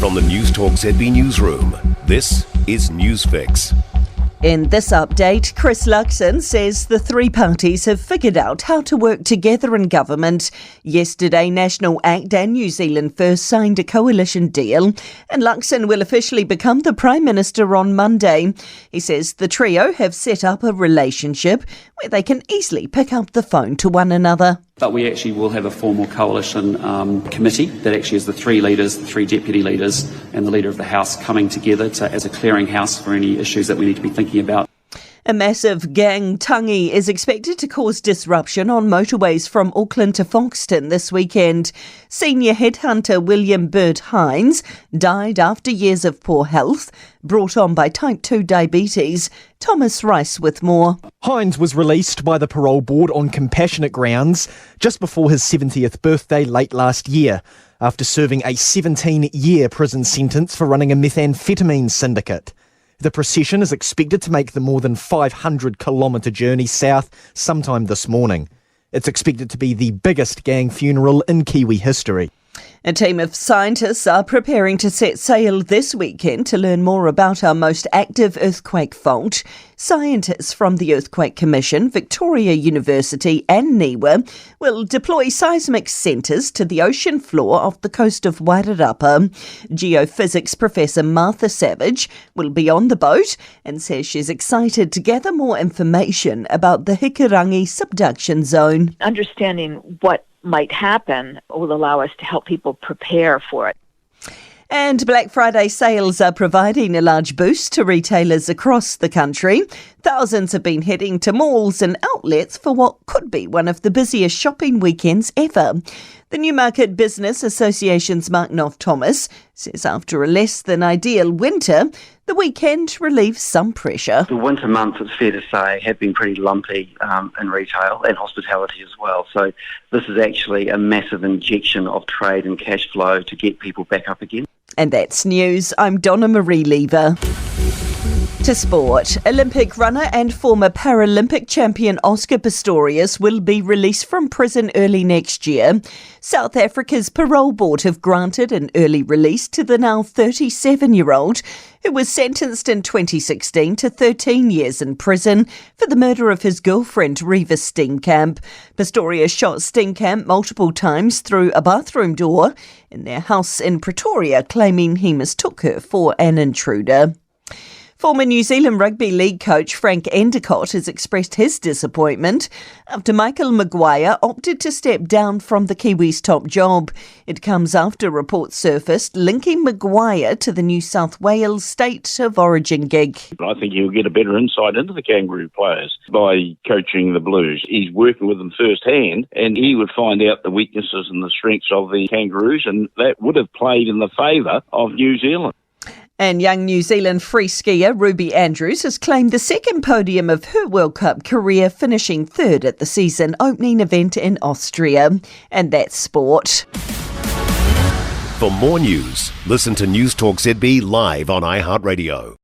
From the Newstalk ZB newsroom, this is Newsfix. In this update, Chris Luxon says the three parties have figured out how to work together in government. Yesterday, National ACT and New Zealand First signed a coalition deal, and Luxon will officially become the Prime Minister on Monday. He says the trio have set up a relationship where they can easily pick up the phone to one another. But we actually will have a formal coalition committee that actually is the three leaders, the three deputy leaders and the leader of the House coming together as a clearinghouse for any issues that we need to be thinking about. A massive gang tangi is expected to cause disruption on motorways from Auckland to Foxton this weekend. Senior headhunter William Bird Hines died after years of poor health, brought on by type 2 diabetes. Thomas Rice with more. Hines was released by the parole board on compassionate grounds just before his 70th birthday late last year, after serving a 17-year prison sentence for running a methamphetamine syndicate. The procession is expected to make the more than 500-kilometre journey south sometime this morning. It's expected to be the biggest gang funeral in Kiwi history. A team of scientists are preparing to set sail this weekend to learn more about our most active earthquake fault. Scientists from the Earthquake Commission, Victoria University and NIWA will deploy seismic centres to the ocean floor off the coast of Wairarapa. Geophysics Professor Martha Savage will be on the boat and says she's excited to gather more information about the Hikurangi subduction zone. Understanding what might happen will allow us to help people prepare for it. And Black Friday sales are providing a large boost to retailers across the country. Thousands have been heading to malls and outlets for what could be one of the busiest shopping weekends ever. The Newmarket Business Association's Mark Knopf Thomas says after a less than ideal winter, the weekend relieves some pressure. The winter months, it's fair to say, have been pretty lumpy in retail and hospitality as well. So this is actually a massive injection of trade and cash flow to get people back up again. And that's news. I'm Donna Marie Lever. To sport, Olympic runner and former Paralympic champion Oscar Pistorius will be released from prison early next year. South Africa's parole board have granted an early release to the now 37-year-old who was sentenced in 2016 to 13 years in prison for the murder of his girlfriend, Reva Steenkamp. Pistorius shot Steenkamp multiple times through a bathroom door in their house in Pretoria, claiming he mistook her for an intruder. Former New Zealand Rugby League coach Frank Endicott has expressed his disappointment after Michael Maguire opted to step down from the Kiwis' top job. It comes after reports surfaced linking Maguire to the New South Wales State of Origin gig. I think he'll get a better insight into the Kangaroo players by coaching the Blues. He's working with them firsthand, and he would find out the weaknesses and the strengths of the Kangaroos, and that would have played in the favour of New Zealand. And young New Zealand free skier Ruby Andrews has claimed the second podium of her World Cup career, finishing third at the season opening event in Austria. And that's sport. For more news, listen to Newstalk ZB live on iHeartRadio.